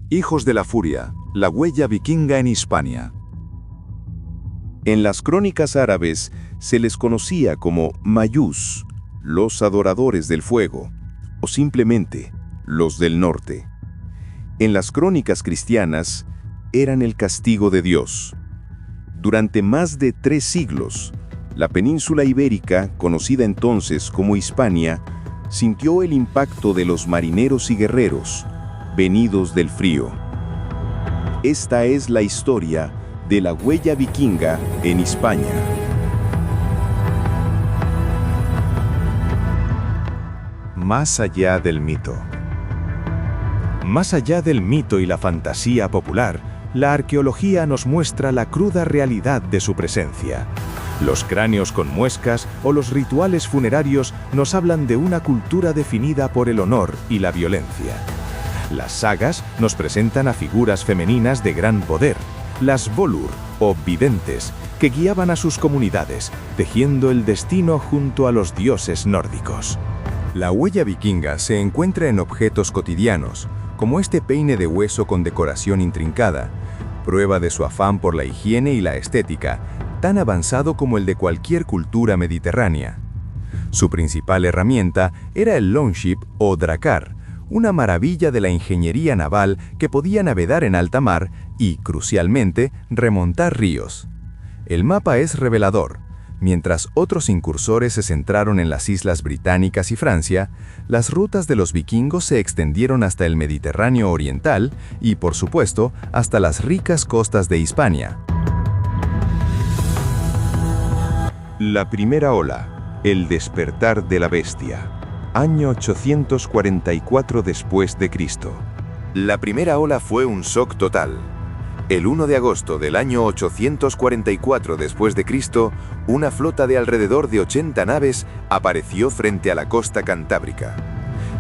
Hijos de la Furia, la huella vikinga en Hispania. En las crónicas árabes se les conocía como Mayús, los adoradores del fuego, o simplemente los del norte. En las crónicas cristianas eran el castigo de Dios. Durante más de 3 siglos, la península ibérica, conocida entonces como Hispania, sintió el impacto de los marineros y guerreros, venidos del frío. Esta es la historia de la huella vikinga en Hispania. Más allá del mito. Más allá del mito y la fantasía popular, la arqueología nos muestra la cruda realidad de su presencia. Los cráneos con muescas o los rituales funerarios nos hablan de una cultura definida por el honor y la violencia. Las sagas nos presentan a figuras femeninas de gran poder, las Volur o videntes, que guiaban a sus comunidades, tejiendo el destino junto a los dioses nórdicos. La huella vikinga se encuentra en objetos cotidianos, como este peine de hueso con decoración intrincada, prueba de su afán por la higiene y la estética, tan avanzado como el de cualquier cultura mediterránea. Su principal herramienta era el longship o dracar, una maravilla de la ingeniería naval que podía navegar en alta mar y, crucialmente, remontar ríos. El mapa es revelador. Mientras otros incursores se centraron en las islas británicas y Francia, las rutas de los vikingos se extendieron hasta el Mediterráneo oriental y, por supuesto, hasta las ricas costas de Hispania. La primera ola, el despertar de la bestia. Año 844 después de Cristo. La primera ola fue un shock total. El 1 de agosto del año 844 después de Cristo, una flota de alrededor de 80 naves apareció frente a la costa cantábrica.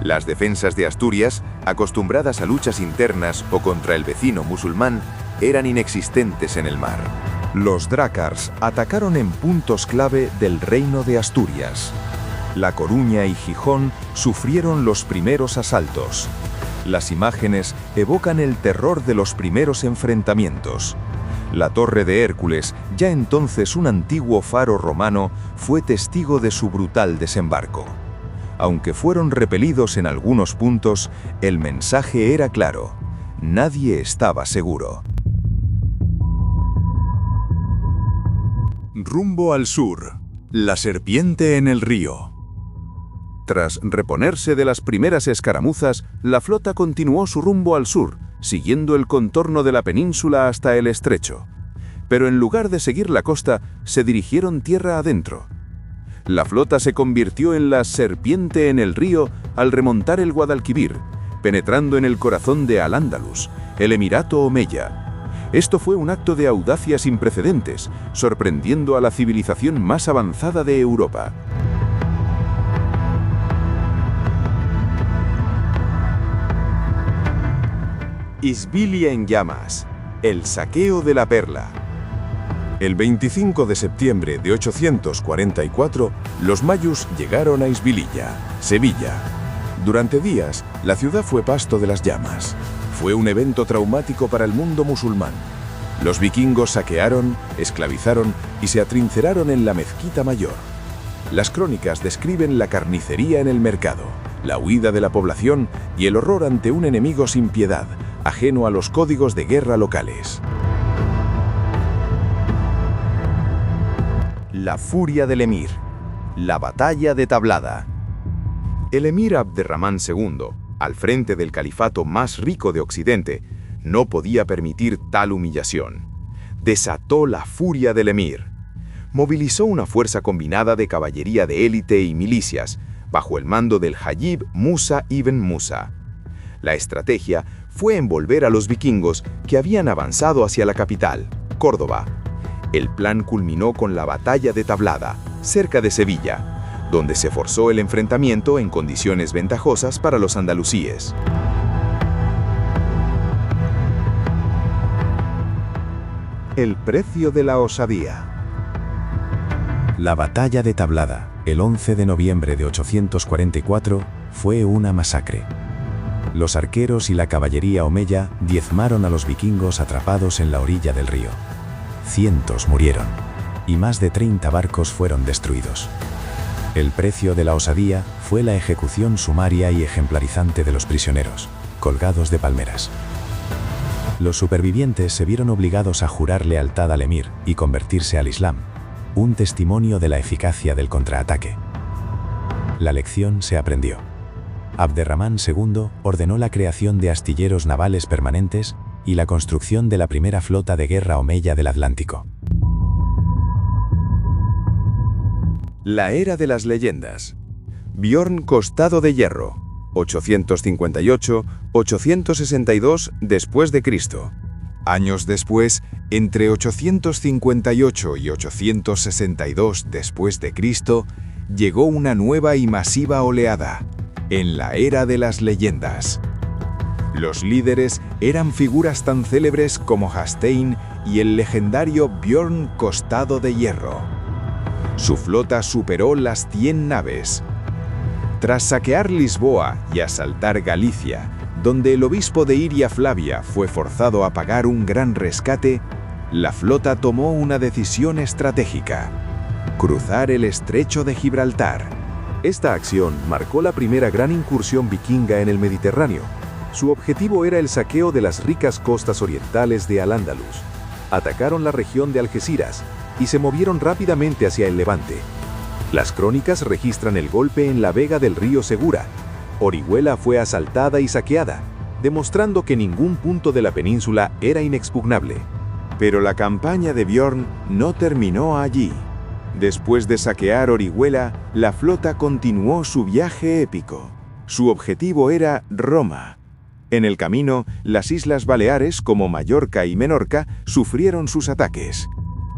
Las defensas de Asturias, acostumbradas a luchas internas o contra el vecino musulmán, eran inexistentes en el mar. Los drácars atacaron en puntos clave del reino de Asturias. La Coruña y Gijón sufrieron los primeros asaltos. Las imágenes evocan el terror de los primeros enfrentamientos. La Torre de Hércules, ya entonces un antiguo faro romano, fue testigo de su brutal desembarco. Aunque fueron repelidos en algunos puntos, el mensaje era claro: nadie estaba seguro. Rumbo al sur. La serpiente en el río. Tras reponerse de las primeras escaramuzas, la flota continuó su rumbo al sur, siguiendo el contorno de la península hasta el estrecho. Pero en lugar de seguir la costa, se dirigieron tierra adentro. La flota se convirtió en la serpiente en el río al remontar el Guadalquivir, penetrando en el corazón de Al-Ándalus, el Emirato Omeya. Esto fue un acto de audacia sin precedentes, sorprendiendo a la civilización más avanzada de Europa. Isbilia en llamas. El saqueo de la perla. El 25 de septiembre de 844, los mayús llegaron a Isbililla, Sevilla. Durante días, la ciudad fue pasto de las llamas. Fue un evento traumático para el mundo musulmán. Los vikingos saquearon, esclavizaron y se atrincheraron en la mezquita mayor. Las crónicas describen la carnicería en el mercado, la huida de la población y el horror ante un enemigo sin piedad, ajeno a los códigos de guerra locales. La furia del emir. La batalla de Tablada. El emir Abderramán II, al frente del califato más rico de Occidente, no podía permitir tal humillación. Desató la furia del emir. Movilizó una fuerza combinada de caballería de élite y milicias, bajo el mando del Hajib Musa ibn Musa. La estrategia fue envolver a los vikingos que habían avanzado hacia la capital, Córdoba. El plan culminó con la batalla de Tablada, cerca de Sevilla, donde se forzó el enfrentamiento en condiciones ventajosas para los andalusíes. El precio de la osadía. La batalla de Tablada, el 11 de noviembre de 844, fue una masacre. Los arqueros y la caballería omeya diezmaron a los vikingos atrapados en la orilla del río. Cientos murieron, y más de 30 barcos fueron destruidos. El precio de la osadía fue la ejecución sumaria y ejemplarizante de los prisioneros, colgados de palmeras. Los supervivientes se vieron obligados a jurar lealtad al emir y convertirse al Islam, un testimonio de la eficacia del contraataque. La lección se aprendió. Abderramán II ordenó la creación de astilleros navales permanentes y la construcción de la primera flota de guerra omeya del Atlántico. La era de las leyendas. Bjorn Costado de Hierro, 858-862 después de Cristo. Años después, entre 858 y 862 después de Cristo, llegó una nueva y masiva oleada, en la era de las leyendas. Los líderes eran figuras tan célebres como Hásteinn y el legendario Bjorn Costado de Hierro. Su flota superó las 100 naves. Tras saquear Lisboa y asaltar Galicia, donde el obispo de Iria Flavia fue forzado a pagar un gran rescate, la flota tomó una decisión estratégica: cruzar el estrecho de Gibraltar. Esta acción marcó la primera gran incursión vikinga en el Mediterráneo. Su objetivo era el saqueo de las ricas costas orientales de Al-Ándalus. Atacaron la región de Algeciras y se movieron rápidamente hacia el Levante. Las crónicas registran el golpe en la vega del río Segura. Orihuela fue asaltada y saqueada, demostrando que ningún punto de la península era inexpugnable. Pero la campaña de Bjorn no terminó allí. Después de saquear Orihuela, la flota continuó su viaje épico. Su objetivo era Roma. En el camino, las Islas Baleares, como Mallorca y Menorca, sufrieron sus ataques.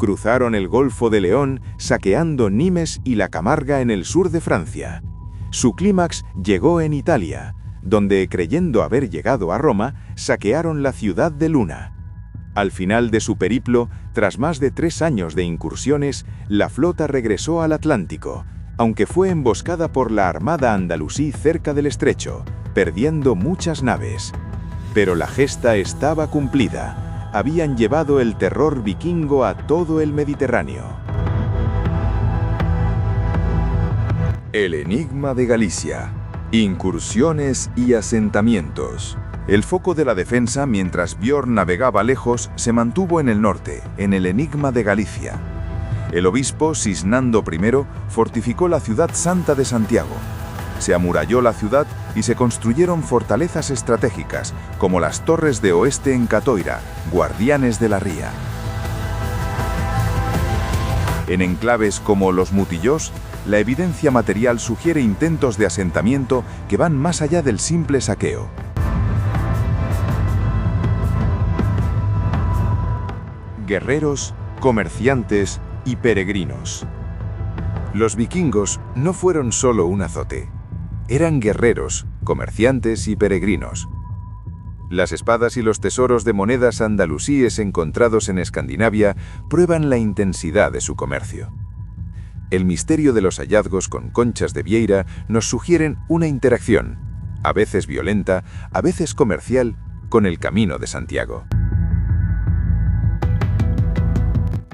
Cruzaron el Golfo de León, saqueando Nimes y la Camarga en el sur de Francia. Su clímax llegó en Italia, donde, creyendo haber llegado a Roma, saquearon la ciudad de Luna. Al final de su periplo, tras más de 3 años de incursiones, la flota regresó al Atlántico, aunque fue emboscada por la armada andalusí cerca del estrecho, perdiendo muchas naves. Pero la gesta estaba cumplida. Habían llevado el terror vikingo a todo el Mediterráneo. El enigma de Galicia. Incursiones y asentamientos. El foco de la defensa, mientras Bjorn navegaba lejos, se mantuvo en el norte, en el enigma de Galicia. El obispo Sisnando I fortificó la ciudad santa de Santiago. Se amuralló la ciudad y se construyeron fortalezas estratégicas, como las torres de oeste en Catoira, guardianes de la ría. En enclaves como los Mutillós, la evidencia material sugiere intentos de asentamiento que van más allá del simple saqueo. Guerreros, comerciantes y peregrinos. Los vikingos no fueron solo un azote. Eran guerreros, comerciantes y peregrinos. Las espadas y los tesoros de monedas andalusíes encontrados en Escandinavia prueban la intensidad de su comercio. El misterio de los hallazgos con conchas de vieira nos sugieren una interacción, a veces violenta, a veces comercial, con el Camino de Santiago.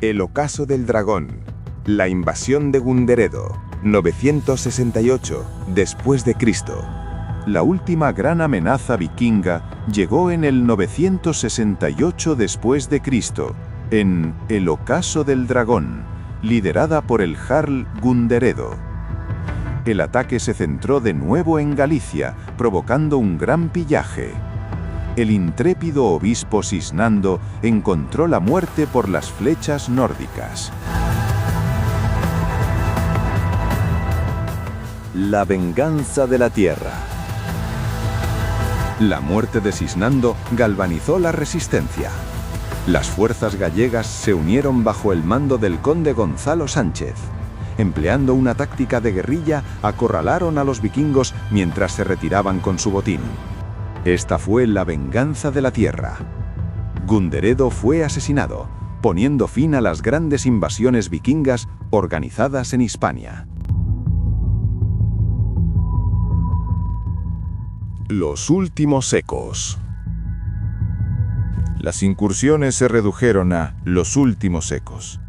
El ocaso del dragón. La invasión de Gunderedo, 968 después de Cristo. La última gran amenaza vikinga llegó en el 968 después de Cristo, en el ocaso del dragón, liderada por el jarl Gunderedo. El ataque se centró de nuevo en Galicia, provocando un gran pillaje. El intrépido obispo Sisnando encontró la muerte por las flechas nórdicas. La venganza de la tierra. La muerte de Sisnando galvanizó la resistencia. Las fuerzas gallegas se unieron bajo el mando del conde Gonzalo Sánchez. Empleando una táctica de guerrilla, acorralaron a los vikingos mientras se retiraban con su botín. Esta fue la venganza de la tierra. Gunderedo fue asesinado, poniendo fin a las grandes invasiones vikingas organizadas en Hispania. Los últimos ecos. Las incursiones se redujeron a los últimos ecos.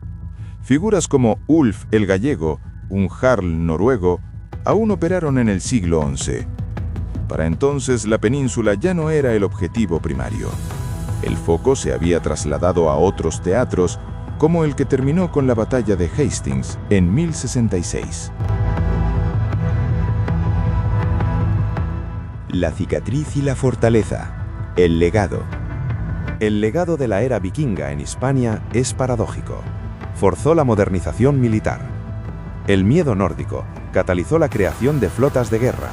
Figuras como Ulf el gallego, un jarl noruego, aún operaron en el siglo XI. Para entonces la península ya no era el objetivo primario. El foco se había trasladado a otros teatros, como el que terminó con la batalla de Hastings en 1066. La cicatriz y la fortaleza. El legado. El legado de la era vikinga en Hispania es paradójico. Forzó la modernización militar. El miedo nórdico catalizó la creación de flotas de guerra,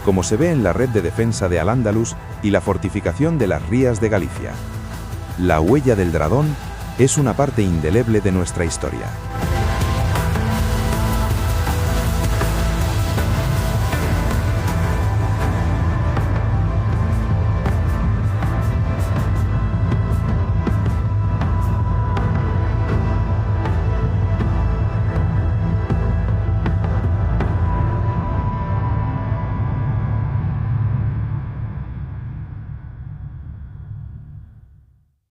como se ve en la red de defensa de Al-Ándalus y la fortificación de las rías de Galicia. La huella del Dradón es una parte indeleble de nuestra historia.